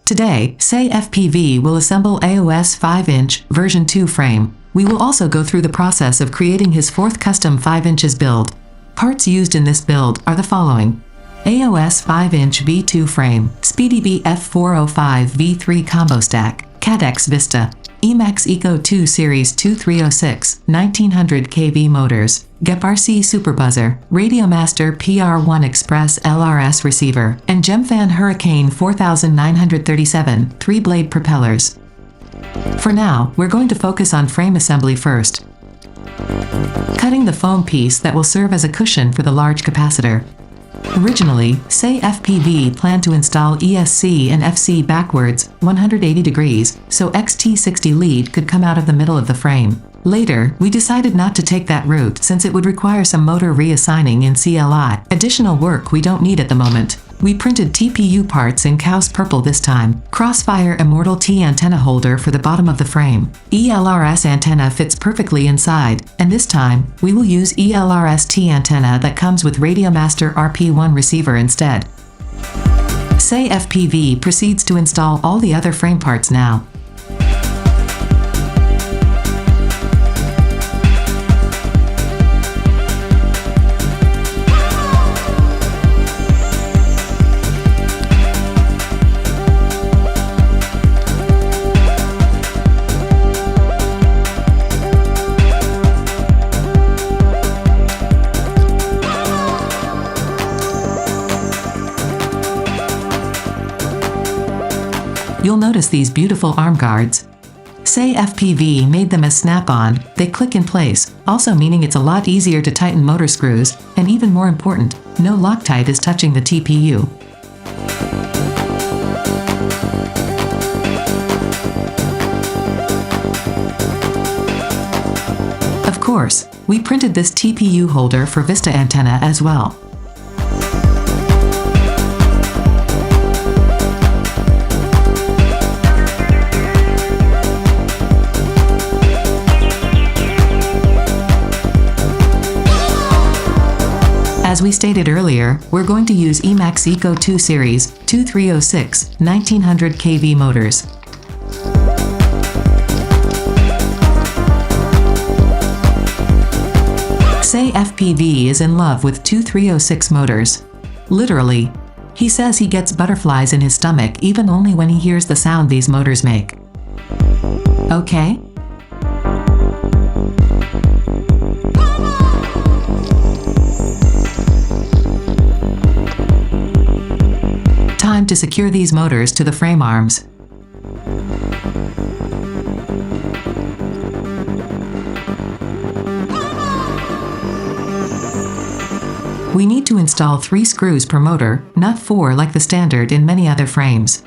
Today, Seii-FPV will assemble AOS 5-inch version 2 frame. We will also go through the process of creating his fourth custom 5 inches build. Parts used in this build are the following: AOS 5-inch V2 frame, SpeedyBee F4O5 V3 combo stack, Caddx Vista, EMAX ECO II Series 2306, 1900 kV motors, GepRC Super Buzzer, Radiomaster PR1 ExpressLRS receiver, and Gemfan Hurricane 4937 3-blade propellers. For now, we're going to focus on frame assembly first. Cutting the foam piece that will serve as a cushion for the large capacitor. Originally, Seii-FPV planned to install ESC and FC backwards 180 degrees, so XT60 lead could come out of the middle of the frame. Later, we decided not to take that route since it would require some motor reassigning in CLI, additional work we don't need at the moment. We printed TPU parts in Cow's Purple this time. Crossfire Immortal T antenna holder for the bottom of the frame. ELRS antenna fits perfectly inside, and this time, we will use ELRS T antenna that comes with Radiomaster RP1 receiver instead. Seii-FPV proceeds to install all the other frame parts now. You'll notice these beautiful arm guards. Seii-FPV made them as snap-on, they click in place, also meaning it's a lot easier to tighten motor screws, and even more important, no Loctite is touching the TPU. Of course, we printed this TPU holder for Vista antenna as well. As we stated earlier, we're going to use EMAX ECO II Series 2306 1900 kV motors. Seii-FPV is in love with 2306 motors. Literally. He says he gets butterflies in his stomach even only when he hears the sound these motors make. Okay? Time to secure these motors to the frame arms. We need to install 3 screws per motor, not 4 like the standard in many other frames.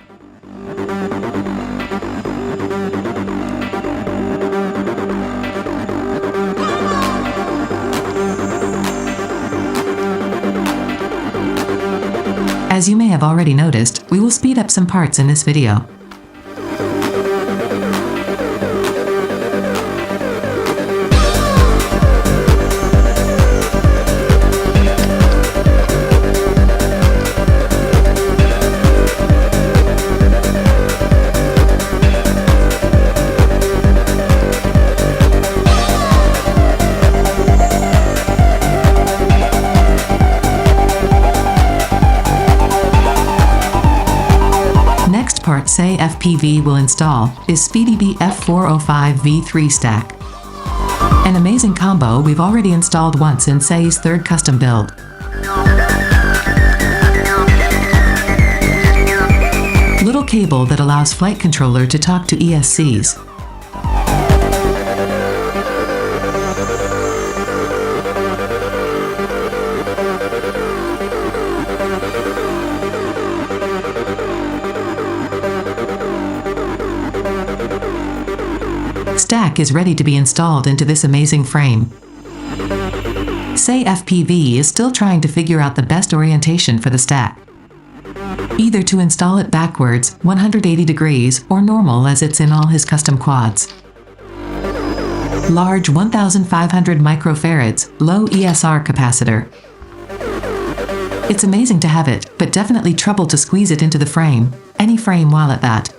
As you may have already noticed, we will speed up some parts in this video. Part Seii-FPV will install is SpeedyBee F4O5 V3 stack. An amazing combo we've already installed once in Seii's third custom build. Little cable that allows flight controller to talk to ESCs. Stack is ready to be installed into this amazing frame. Seii-FPV is still trying to figure out the best orientation for the stack. Either to install it backwards, 180 degrees, or normal as it's in all his custom quads. Large 1500 microfarads, low ESR capacitor. It's amazing to have it, but definitely trouble to squeeze it into the frame. Any frame while at that.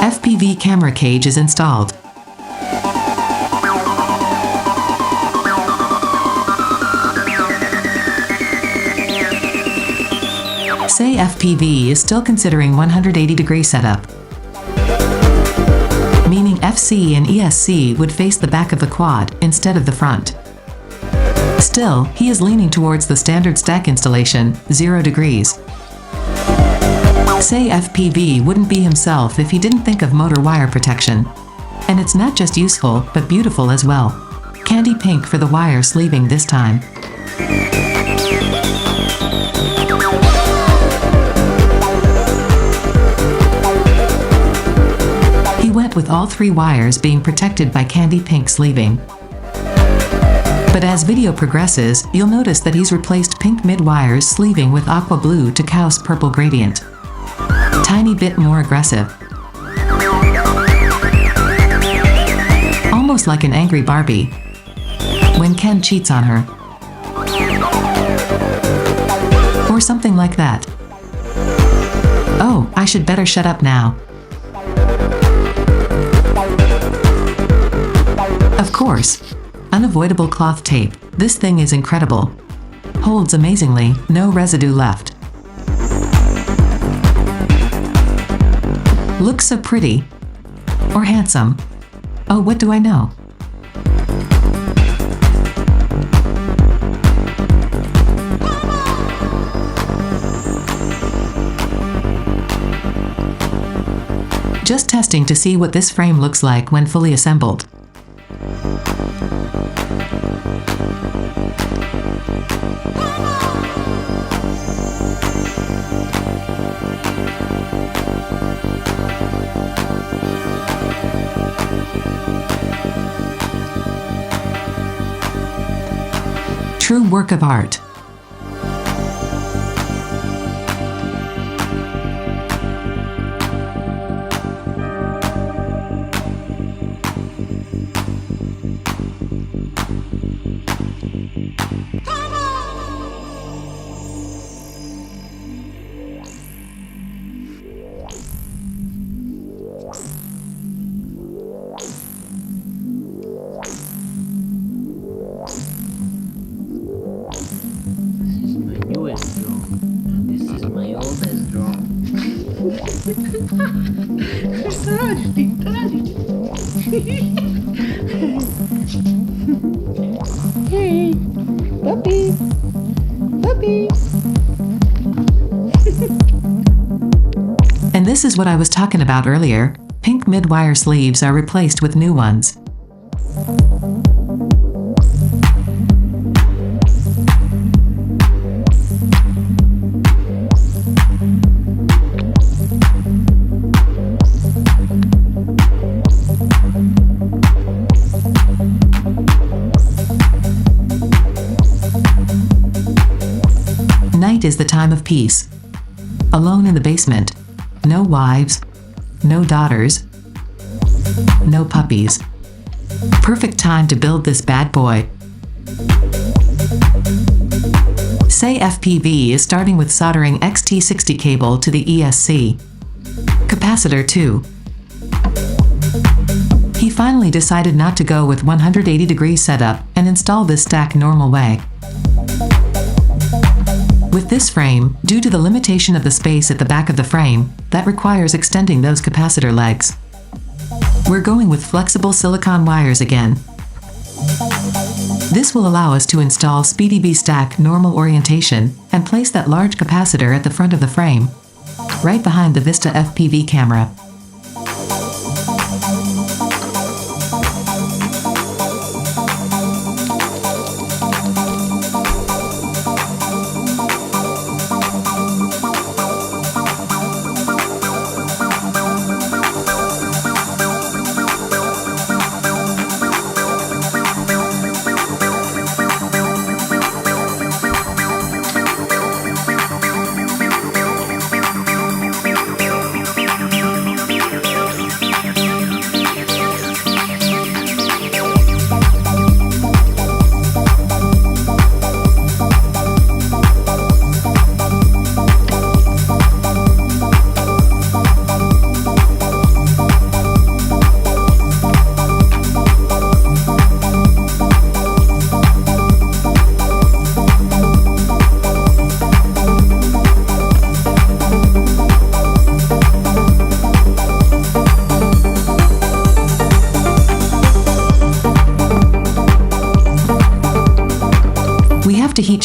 FPV camera cage is installed. Seii-FPV is still considering 180-degree setup, meaning FC and ESC would face the back of the quad instead of the front. Still, he is leaning towards the standard stack installation, 0 degrees. Seii-FPV wouldn't be himself if he didn't think of motor wire protection. And it's not just useful, but beautiful as well. Candy pink for the wire sleeving this time. He went with all 3 wires being protected by candy pink sleeving. But as video progresses, you'll notice that he's replaced pink mid-wires sleeving with aqua blue to Kaus purple gradient. Tiny bit more aggressive. Almost like an angry Barbie when Ken cheats on her. Or something like that. Oh, I should better shut up now. Of course. Unavoidable cloth tape. This thing is incredible. Holds amazingly, no residue left. Looks so pretty. Or handsome. Oh, what do I know? Just testing to see what this frame looks like when fully assembled. True work of art. Hey, puppy, puppy. And this is what I was talking about earlier. Pink mid-wire sleeves are replaced with new ones. Night is the time of peace. Alone in the basement. No wives. No daughters. No puppies. Perfect time to build this bad boy. Seii-FPV is starting with soldering XT60 cable to the ESC. Capacitor too. He finally decided not to go with 180-degree setup and install this stack normal way. With this frame, due to the limitation of the space at the back of the frame, that requires extending those capacitor legs. We're going with flexible silicone wires again. This will allow us to install SpeedyBee stack normal orientation and place that large capacitor at the front of the frame, right behind the Vista FPV camera.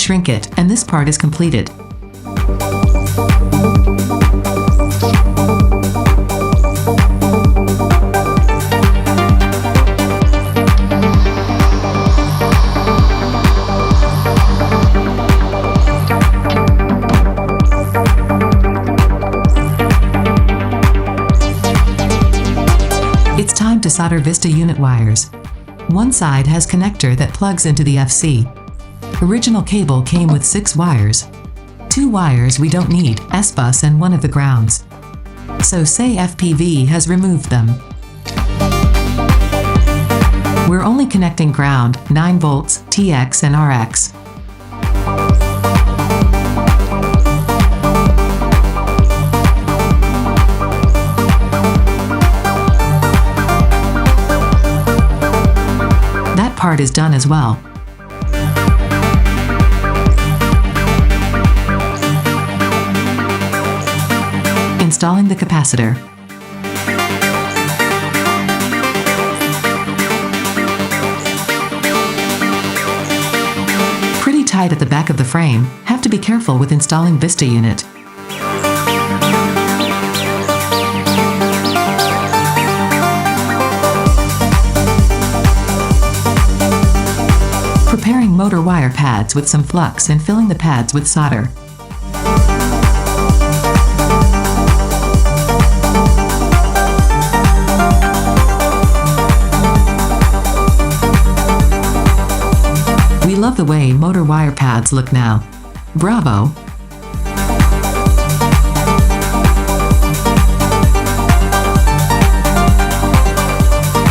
shrink it, and this part is completed. It's time to solder Vista unit wires. One side has connector that plugs into the FC. Original cable came with 6 wires. 2 wires we don't need, S-bus and one of the grounds. So Seii-FPV has removed them. We're only connecting ground, 9 volts, TX and RX. That part is done as well. Installing the capacitor. Pretty tight at the back of the frame, have to be careful with installing Vista unit. Preparing motor wire pads with some flux and filling the pads with solder. We love the way motor wire pads look now. Bravo!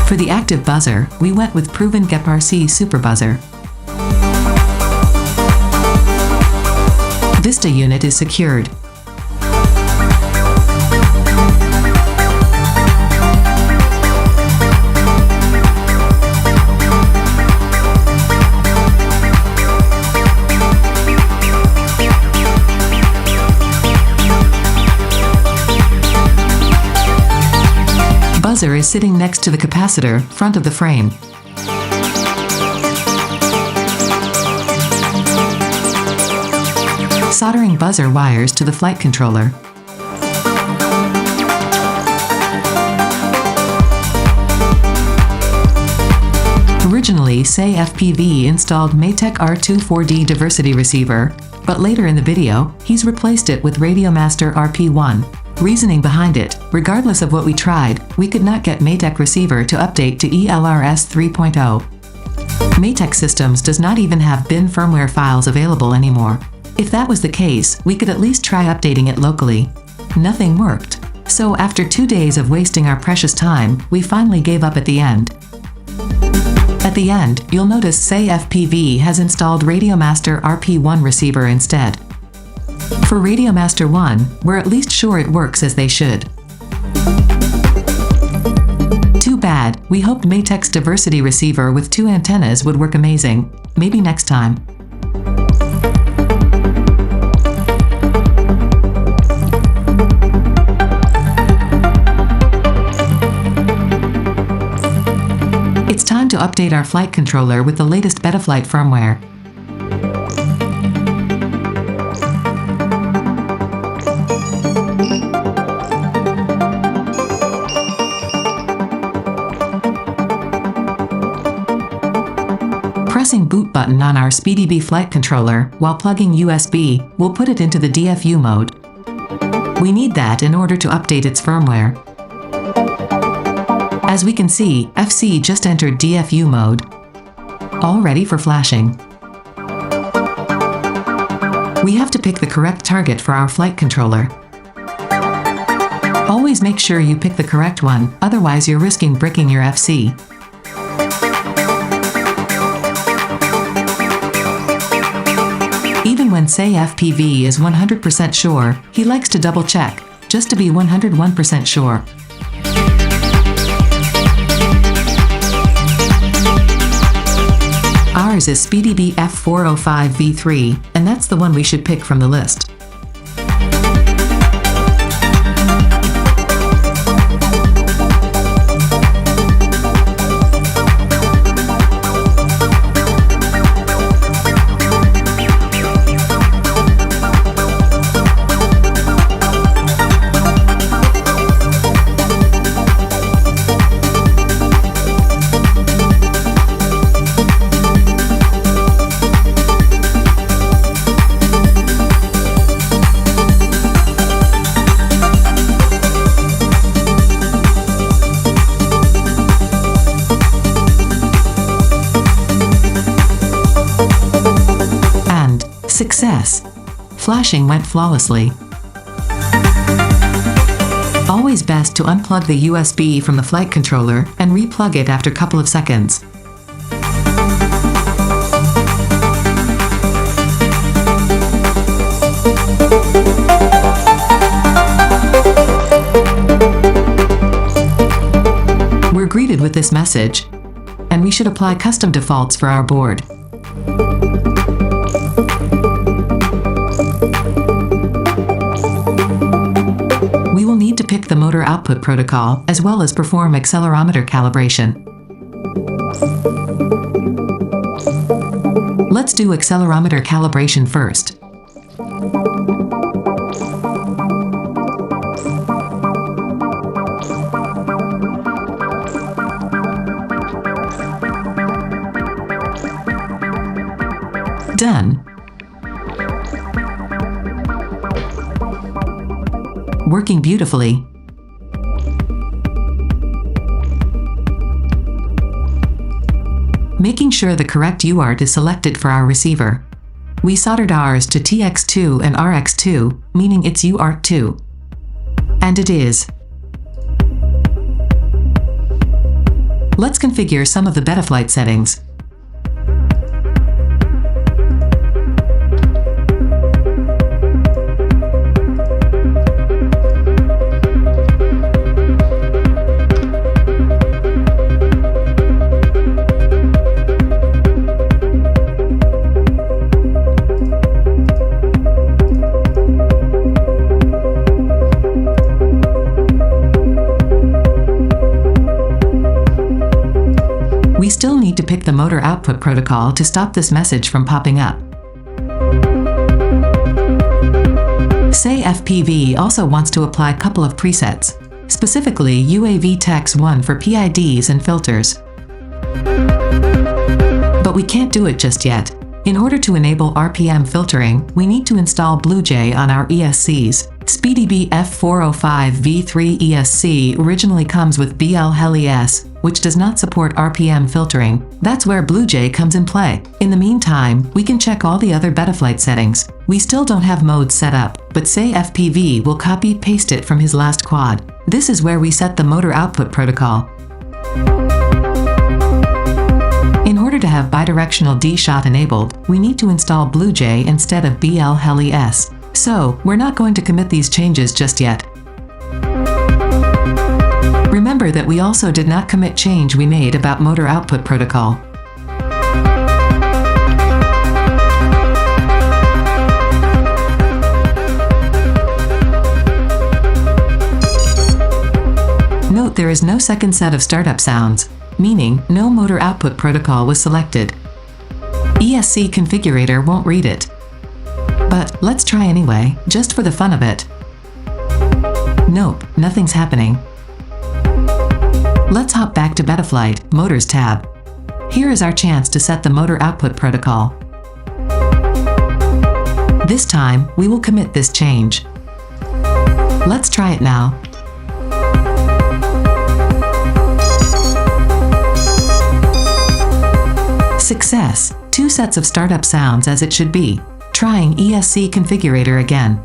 For the active buzzer, we went with proven GepRC Super Buzzer. Vista unit is secured. Buzzer is sitting next to the capacitor, front of the frame. Soldering buzzer wires to the flight controller. Originally, Seii-FPV installed Matek R24D diversity receiver, but later in the video, he's replaced it with Radiomaster RP1. Reasoning behind it, regardless of what we tried, we could not get Matek receiver to update to ELRS 3.0. Matek Systems does not even have bin firmware files available anymore. If that was the case, we could at least try updating it locally. Nothing worked. So after 2 days of wasting our precious time, we finally gave up at the end. At the end, you'll notice Seii-FPV has installed Radiomaster RP1 receiver instead. For Radiomaster 1, we're at least sure it works as they should. Too bad, we hoped Matek's diversity receiver with 2 antennas would work amazing. Maybe next time. It's time to update our flight controller with the latest Betaflight firmware. Pressing boot button on our SpeedyBee flight controller while plugging USB will put it into the DFU mode. We need that in order to update its firmware. As we can see, FC just entered DFU mode. All ready for flashing. We have to pick the correct target for our flight controller. Always make sure you pick the correct one, otherwise you're risking breaking your FC. Even when Seii-FPV is 100% sure, he likes to double check, just to be 101% sure. Ours is SpeedyBee F4O5 V3, and that's the one we should pick from the list. Success! Flashing went flawlessly. Always best to unplug the USB from the flight controller and re-plug it after a couple of seconds. We're greeted with this message, and we should apply custom defaults for our board. We will need to pick the motor output protocol as well as perform accelerometer calibration. Let's do accelerometer calibration first. Done. Working beautifully. Making sure the correct UART is selected for our receiver. We soldered ours to TX2 and RX2, meaning it's UART2. And it is. Let's configure some of the Betaflight settings. We still need to pick the motor output protocol to stop this message from popping up. Seii-FPV also wants to apply a couple of presets, specifically UAV Tex 1 for PIDs and filters. But we can't do it just yet. In order to enable RPM filtering, we need to install BlueJay on our ESCs. SpeedyBee F4O5 V3 ESC originally comes with BLHELIS, which does not support RPM filtering. That's where BlueJay comes in play. In the meantime, we can check all the other Betaflight settings. We still don't have modes set up, but Seii-FPV will copy-paste it from his last quad. This is where we set the motor output protocol. In order to have bidirectional D-shot enabled, we need to install BlueJay instead of BLHELIS. So, we're not going to commit these changes just yet. Remember that we also did not commit change we made about motor output protocol. Note there is no second set of startup sounds, meaning no motor output protocol was selected. ESC configurator won't read it. But let's try anyway, just for the fun of it. Nope, nothing's happening. Let's hop back to Betaflight, Motors tab. Here is our chance to set the motor output protocol. This time, we will commit this change. Let's try it now. Success! 2 sets of startup sounds as it should be. Trying ESC configurator again.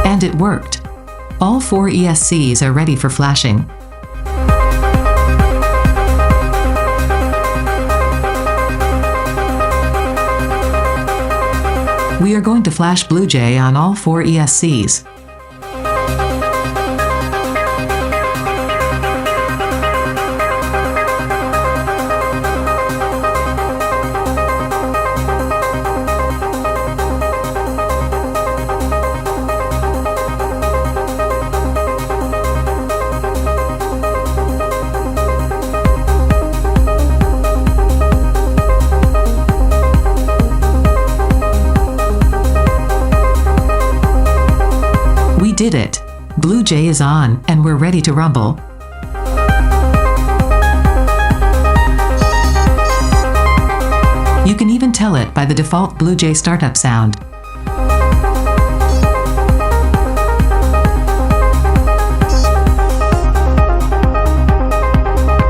And it worked. All 4 ESCs are ready for flashing. We are going to flash BlueJay on all 4 ESCs. We did it! BlueJay is on, and we're ready to rumble. You can even tell it by the default BlueJay startup sound.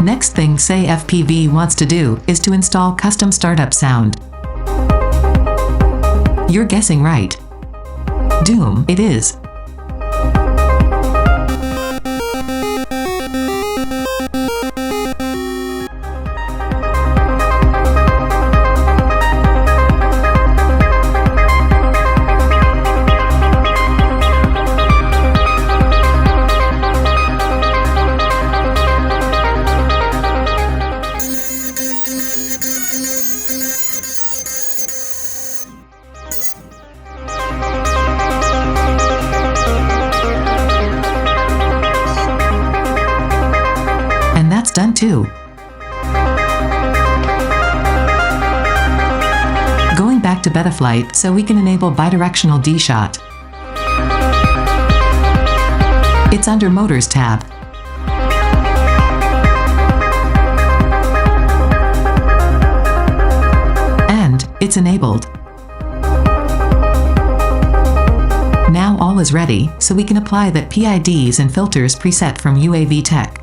Next thing Seii-FPV wants to do is to install custom startup sound. You're guessing right. Doom, it is. That's done too. Going back to Betaflight so we can enable bidirectional D-Shot. It's under Motors tab. And it's enabled. Now all is ready, so we can apply the PIDs and filters preset from UAV Tech.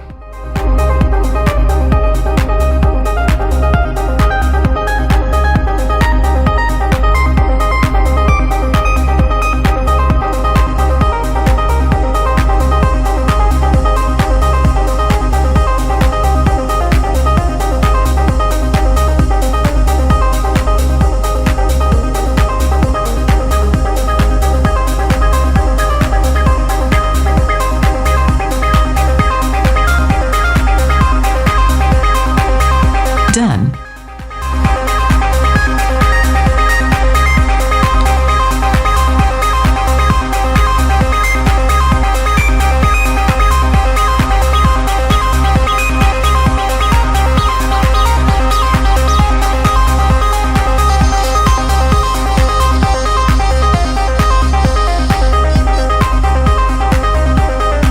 Done.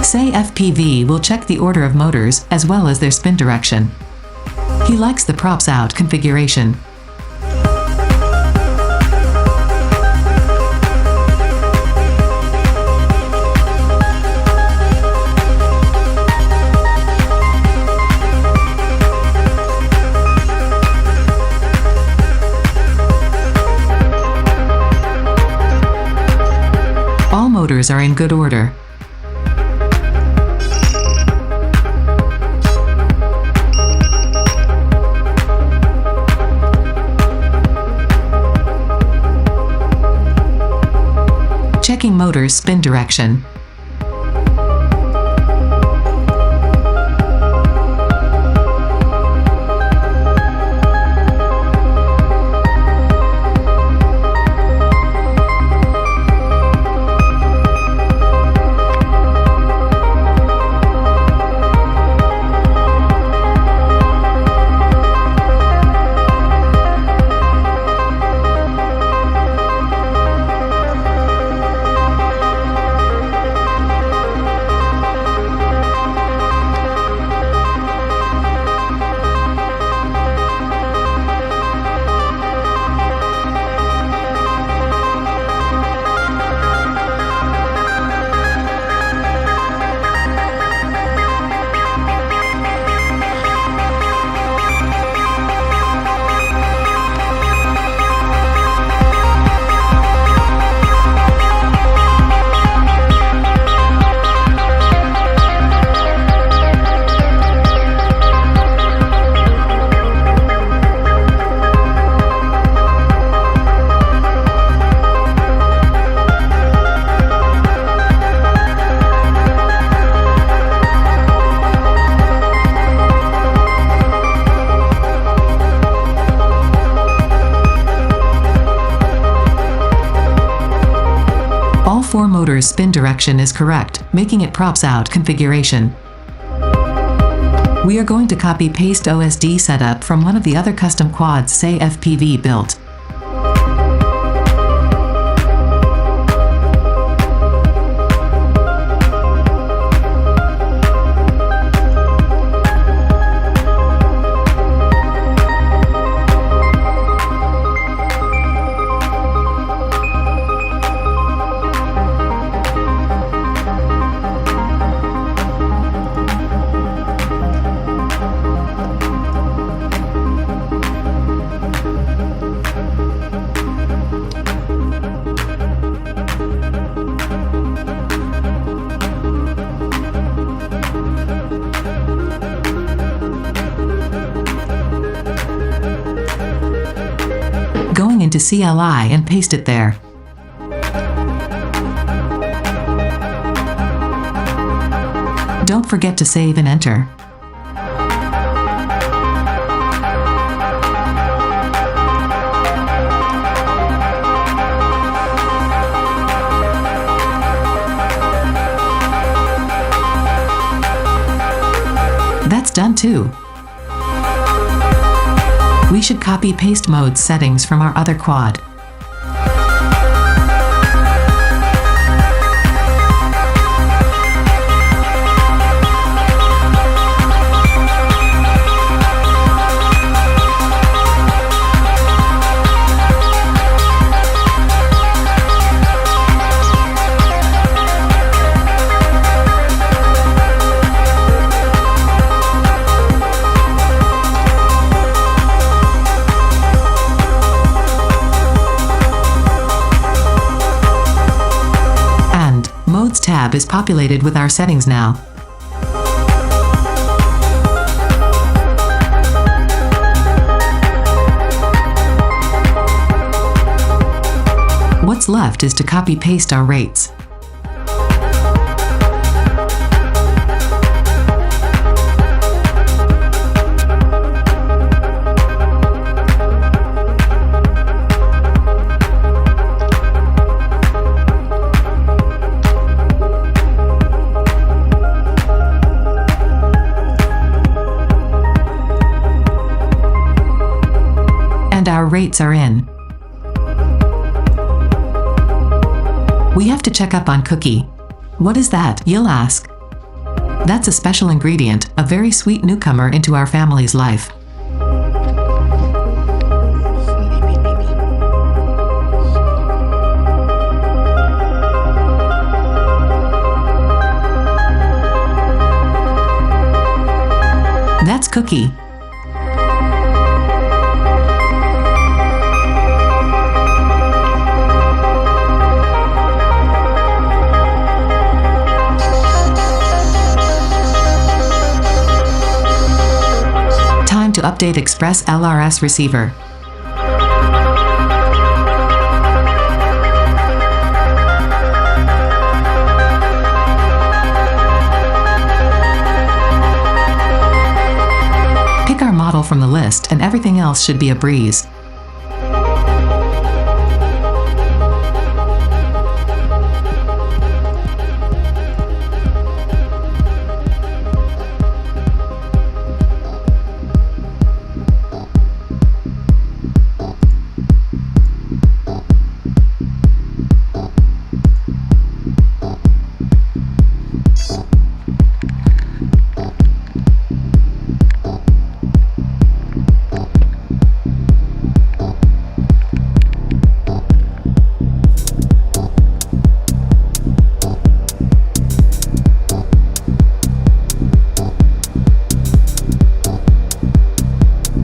Seii-FPV will check the order of motors as well as their spin direction. He likes the props out configuration. All motors are in good order. Checking motors spin direction. All four motors' spin direction is correct, making it props out configuration. We are going to copy-paste OSD setup from one of the other custom quads Seii-FPV built. Going into CLI and paste it there. Don't forget to save and enter. That's done too. We should copy paste mode settings from our other quad. Modes tab is populated with our settings now. What's left is to copy-paste our rates. And our rates are in. We have to check up on Cookie. What is that, you'll ask? That's a special ingredient, a very sweet newcomer into our family's life. That's Cookie. To update ExpressLRS receiver. Pick our model from the list and everything else should be a breeze.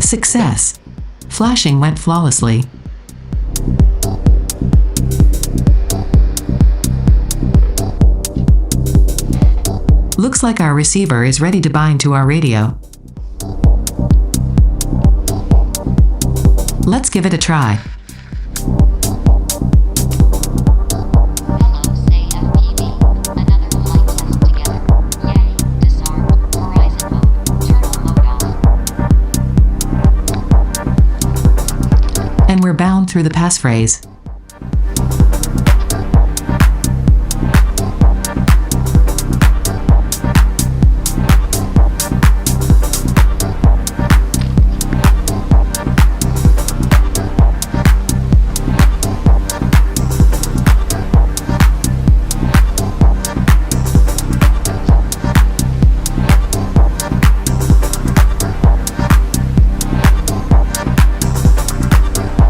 Success! Flashing went flawlessly. Looks like our receiver is ready to bind to our radio. Let's give it a try. And we're bound through the passphrase.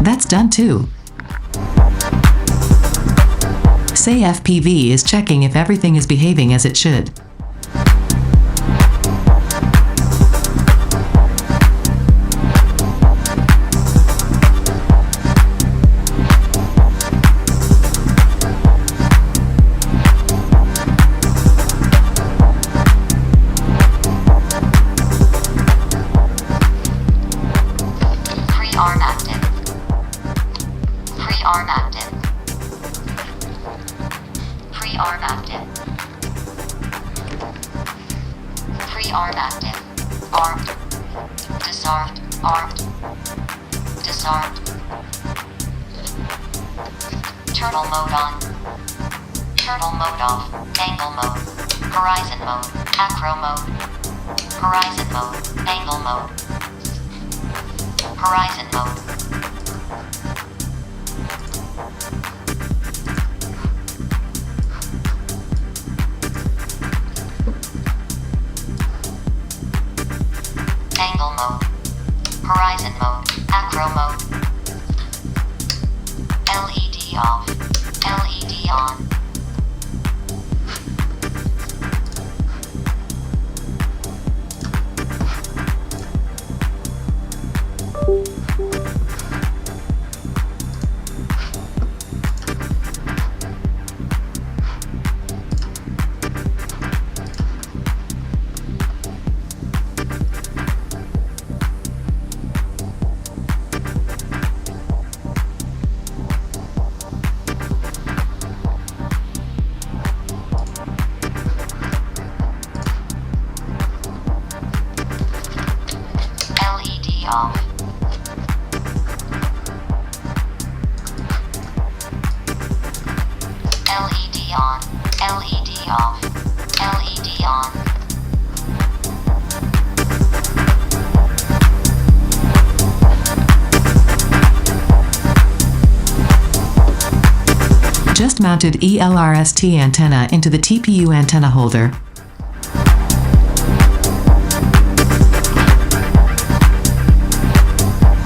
That's done too. Seii-FPV is checking if everything is behaving as it should. Pre-arm active. Pre-arm active. Pre-arm active. Armed. Disarmed. Armed. Disarmed. Turtle mode on. Turtle mode off. Angle mode. Horizon mode. Acro mode. Horizon mode. Angle mode. Horizon mode. Angle mode. Horizon mode. Acro mode. LED off. LED on. LED off. LED on. LED off. LED on. Just mounted ELRST antenna into the TPU antenna holder.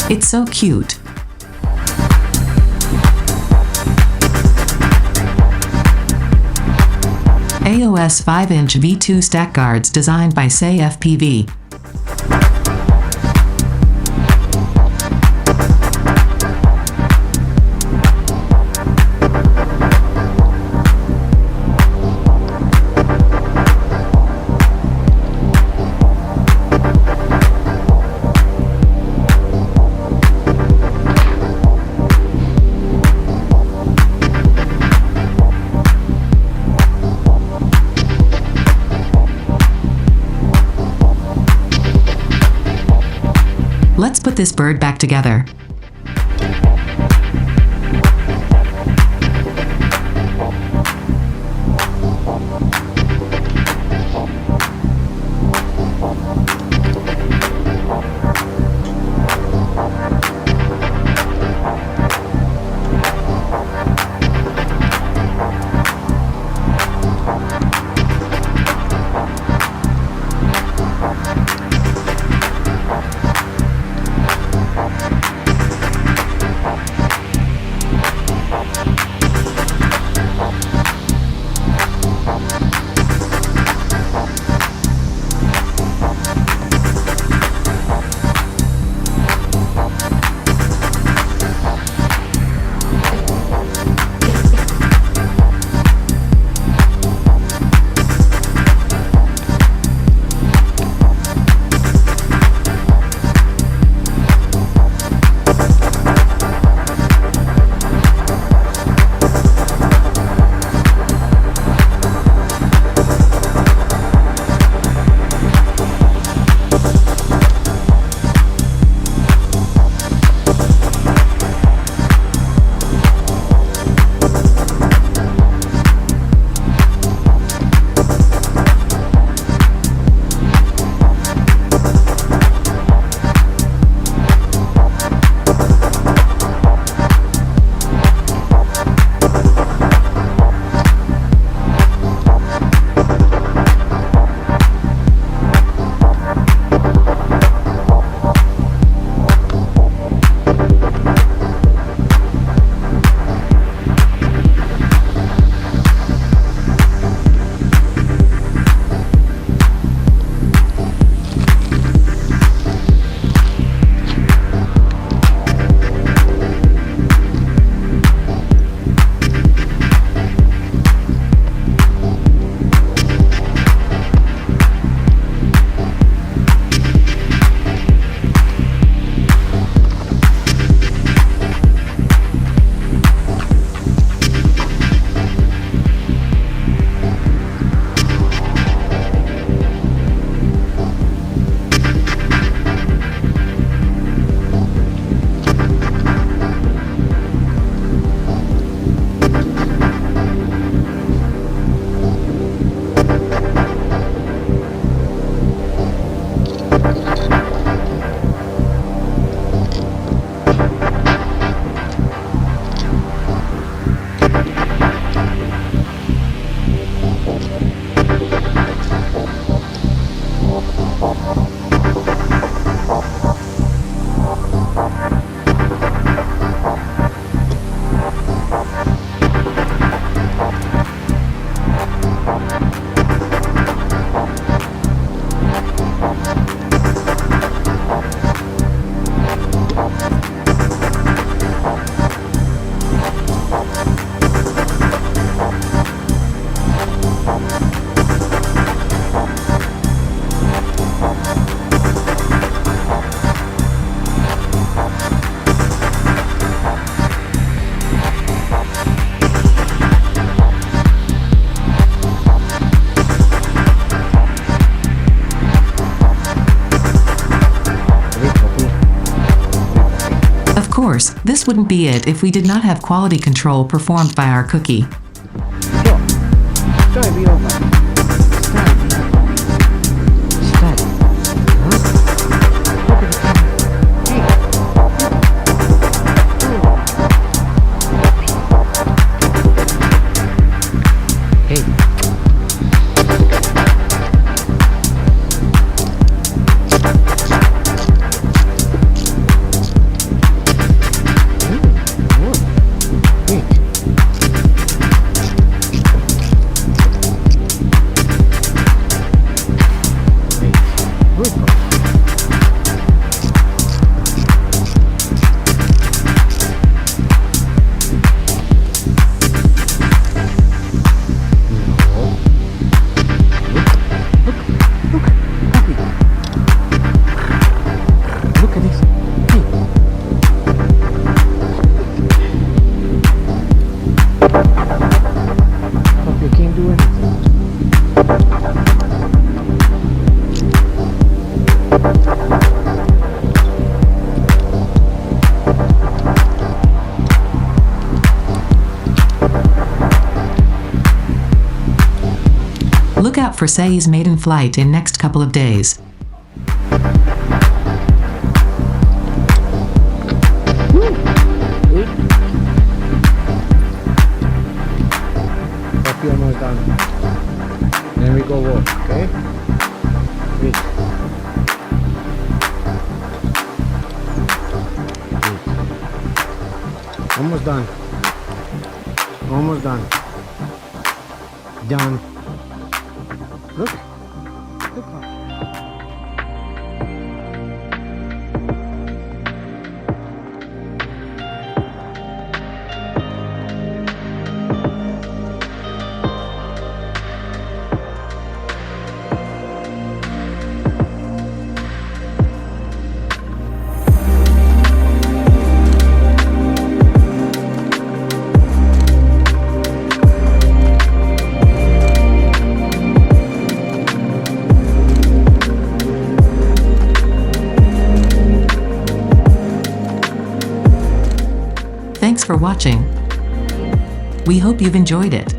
It's so cute. AOS 5-inch V2 stack guards designed by Seii-FPV. Let's put this bird back together. course, this wouldn't be it if we did not have quality control performed by our cookie. Sure. SpeedyBee O5. Steady. Huh? Look at the camera. Hey. Hey. Look out for Seii's maiden flight in next couple of days. Copy almost done. Then we go walk, okay? Wait. Wait. Almost done. Almost done. Done. Look. Look. Thanks for watching. We hope you've enjoyed it.